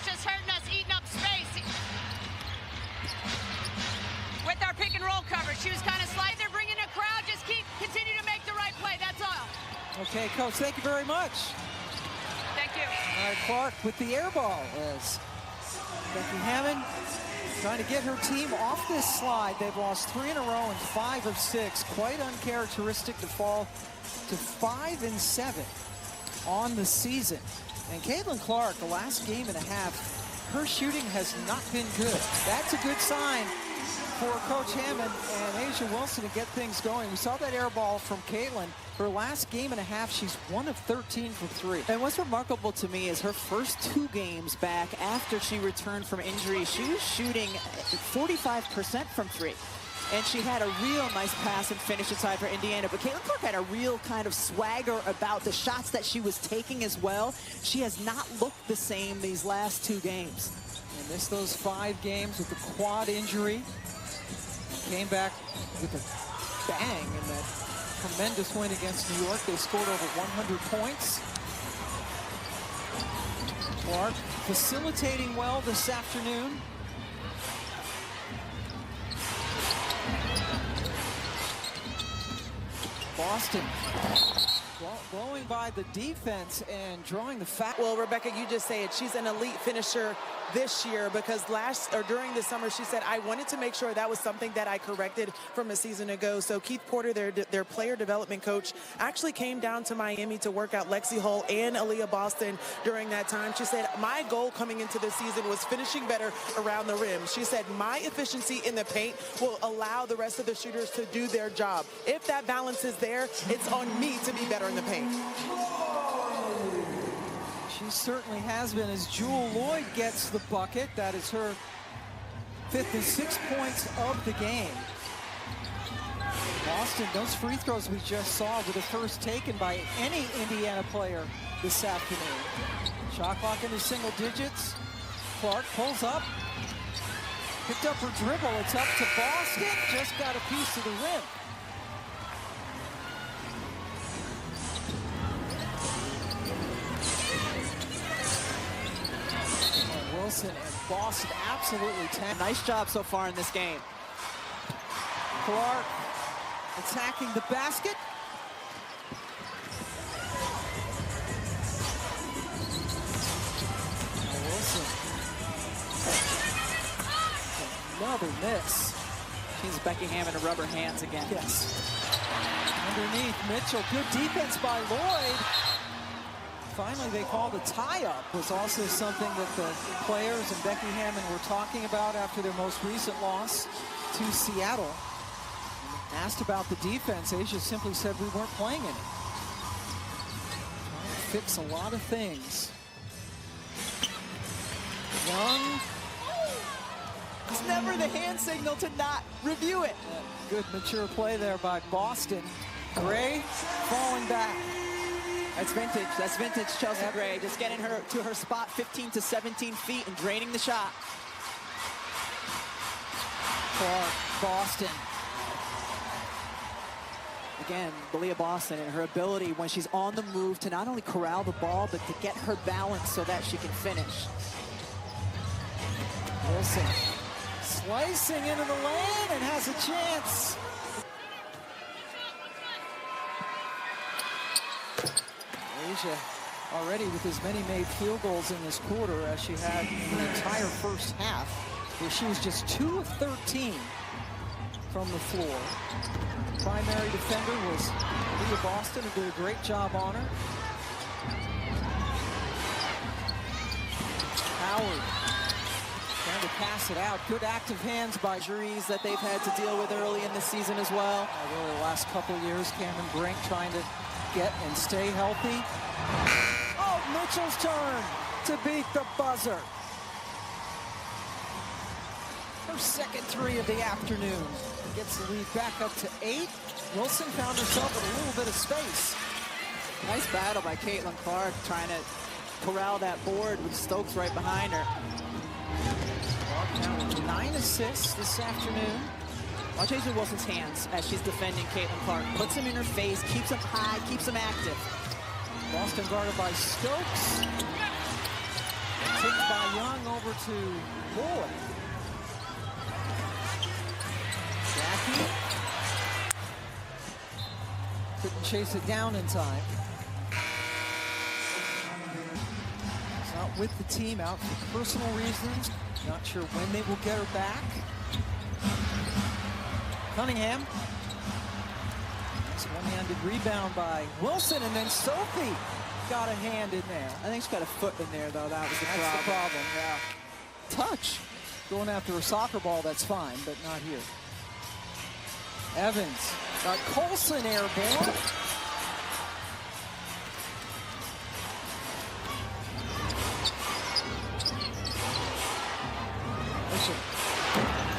is just hurting us, eating up space. With our pick and roll coverage, she was kind of sliding. They're bringing a crowd. Just continue to make the right play. That's all. Okay, Coach, thank you very much. Thank you. All right, Clark with the air ball as Becky Hammond trying to get her team off this slide. They've lost 3 in a row and 5 of 6. Quite uncharacteristic to fall to 5 and 7 on the season. And Caitlin Clark, the last game and a half, her shooting has not been good. That's a good sign for Coach Hammond and Asia Wilson to get things going. We saw that air ball from Caitlin. Her last game and a half, she's 1 of 13 from 3. And what's remarkable to me is her first 2 games back after she returned from injury, she was shooting 45% from 3. And she had a real nice pass and finish inside for Indiana. But Caitlin Clark had a real kind of swagger about the shots that she was taking as well. She has not looked the same these last 2 games. And missed those 5 games with the quad injury. Came back with a bang in that tremendous win against New York. They scored over 100 points. Clark facilitating well this afternoon. Boston blowing by the defense and drawing the foul. Well, Rebecca, you just say it. She's an elite finisher this year because during the summer, she said, I wanted to make sure that was something that I corrected from a season ago. So Keith Porter, their player development coach, actually came down to Miami to work out Lexi Hull and Aaliyah Boston during that time. She said, my goal coming into the season was finishing better around the rim. She said, my efficiency in the paint will allow the rest of the shooters to do their job. If that balance is there, it's on me to be better in the paint. She certainly has been as Jewel Lloyd gets the bucket. That is her 5th and 6 points of the game. Boston, those free throws we just saw were the first taken by any Indiana player this afternoon. Shot clock into single digits. Clark pulls up. Picked up her dribble. It's up to Boston. Just got a piece of the rim. Wilson and Boston absolutely tagged. Nice job so far in this game. Clark attacking the basket. Wilson. Another miss. She's Becky Hammond to rub her hands again. Yes. Underneath Mitchell. Good defense by Lloyd. Finally, they called a tie-up. Was also something that the players and Becky Hammond were talking about after their most recent loss to Seattle. Asked about the defense, Asia simply said we weren't playing any. Trying to fix a lot of things. Young. It's never the hand signal to not review it. Good mature play there by Boston. Gray falling back. That's vintage. That's vintage Chelsea Gray. Just getting her to her spot 15 to 17 feet and draining the shot. Clark, Boston. Again, Aaliyah Boston and her ability when she's on the move to not only corral the ball, but to get her balance so that she can finish. Wilson slicing into the lane and has a chance. Asia already with as many made field goals in this quarter as she had in the entire first half, where she was just 2 of 13 from the floor. Primary defender was Leah Boston, who did a great job on her. Howard trying to pass it out. Good active hands by Injuries that they've had to deal with early in the season as well. Really the last couple of years, Cameron Brink trying to get and stay healthy. Oh, Mitchell's turn to beat the buzzer. Her second 3 of the afternoon. Gets the lead back up to 8. Wilson found herself with a little bit of space. Nice battle by Caitlin Clark trying to corral that board with Stokes right behind her. Clark now with 9 assists this afternoon. Watch Asia Wilson's hands as she's defending Caitlin Clark. Puts him in her face, keeps him high, keeps him active. Boston guarded by Stokes. Tipped by Young over to Boyd. Jackie couldn't chase it down in time. He's not with the team, out for personal reasons. Not sure when they will get her back. Cunningham. Nice one-handed rebound by Wilson, and then Sophie got a hand in there. I think she's got a foot in there, though. That was the problem. That's the problem, yeah. Touch. Going after a soccer ball, that's fine, but not here. Evans got Colson airborne.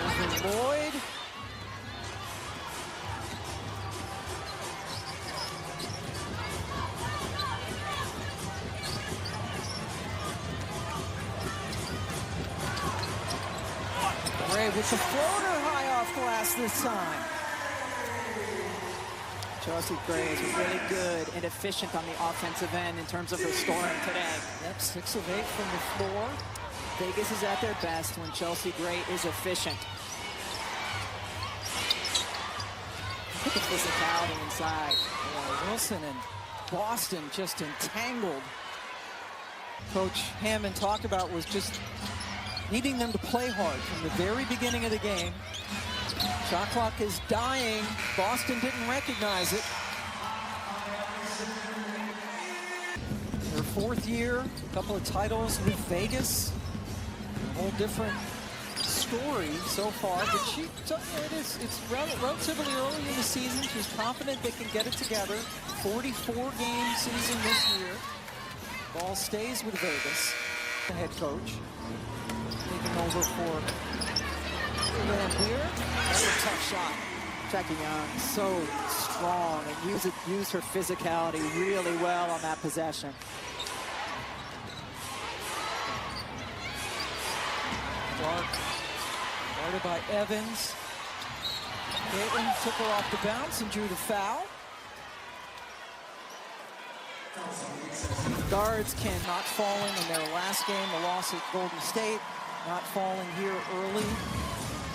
Over Lloyd. Gray with the floater high off glass this time. Chelsea Gray is really good and efficient on the offensive end in terms of her scoring today. Yep, 6 of 8 from the floor. Vegas is at their best when Chelsea Gray is efficient. Look at the physicality inside. Yeah, Wilson and Boston just entangled. Coach Hammond talked about was just needing them to play hard from the very beginning of the game. Shot clock is dying. Boston didn't recognize it. Her 4th year, a couple of titles with Vegas. A whole different story so far, but it's relatively early in the season. She's confident they can get it together. 44-game season this year. Ball stays with Vegas. The head coach taking over for Van Beer. That's a tough shot. Jackie Young, so strong, and used her physicality really well on that possession. Clark, guarded by Evans. Caitlin took her off the bounce and drew the foul. Guards not falling in their last game, the loss at Golden State, not falling here early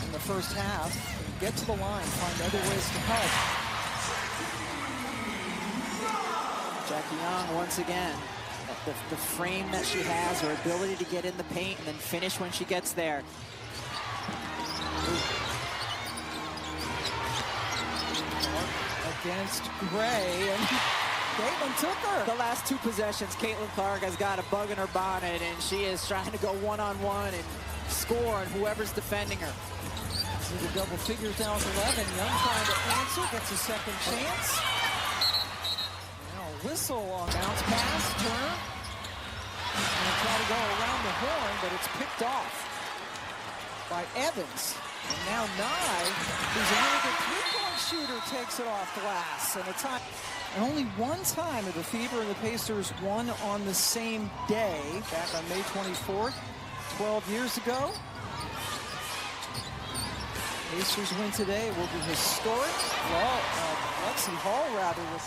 in the first half. Get to the line, find other ways to help. Jackie Young, once again, the frame that she has, her ability to get in the paint and then finish when she gets there. Against Gray, and Caitlin took her. The last 2 possessions, Caitlin Clark has got a bug in her bonnet, and she is trying to go one-on-one and score on whoever's defending her. See the double figures down to 11. Young trying to answer, gets a second chance. Now a whistle on bounce pass, Turner. Gonna try to go around the horn, but it's picked off by Evans. And now Nye, who's a really good three-point shooter, takes it off glass. And only one time have the Fever and the Pacers won on the same day, back on May 24th, 12 years ago. Pacers win today will be historic. Well, Lexi Hall, rather, with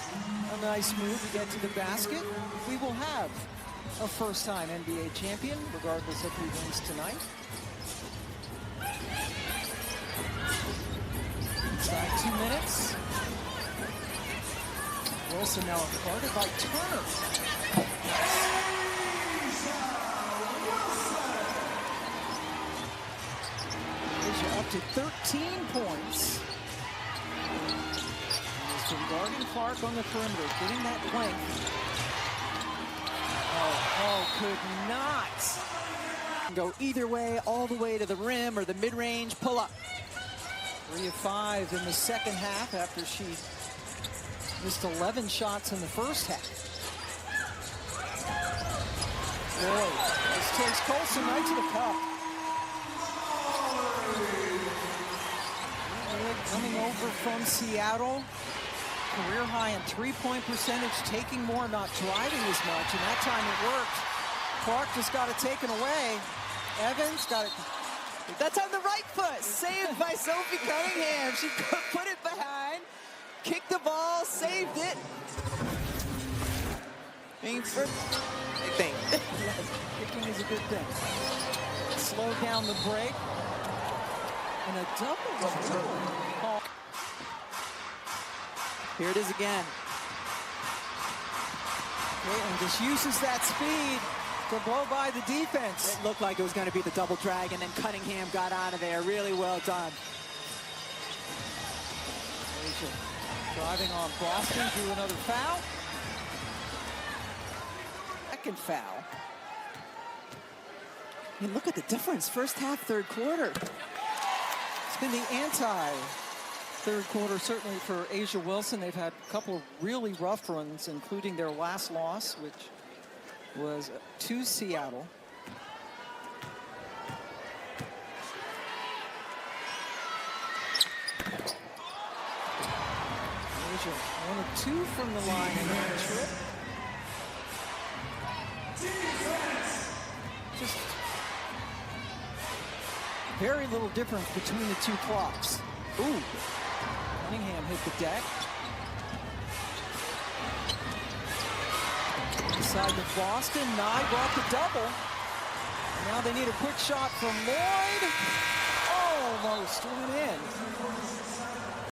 a nice move to get to the basket. We will have a first-time NBA champion, regardless of who wins tonight. Inside 2 minutes. Wilson now guarded by Turner. Up to 13 points. He's been guarding Clark on the perimeter, getting that length. Could not Go either way, all the way to the rim or the mid-range pull-up. 3 of 5 in the second half after she missed 11 shots in the first half. Boy, this takes Colson right to the cup. Coming over from Seattle, career high in three-point percentage, taking more, not driving as much, and that time it worked. Clark just got it taken away. Evans got it. That's on the right foot, saved by Sophie Cunningham. She put it behind, kicked the ball, saved it. Thanks for, Kicking is a good thing. Slow down the break. And a double. Here it is again. Okay, and just uses that speed to blow by the defense. It looked like it was going to be the double drag, and then Cunningham got out of there. Really well done. Asia driving on Boston, drew another foul. Second foul. I mean, look at the difference. First half, third quarter. It's been the anti-third quarter, certainly for Asia Wilson. They've had a couple of really rough runs, including their last loss, which was to Seattle. Asia 1 of 2 from the line in that trip. Just very little difference between the two clocks. Ooh, Cunningham hit the deck. Inside to Boston, Nye brought the double. Now they need a quick shot from Lloyd. Almost went in.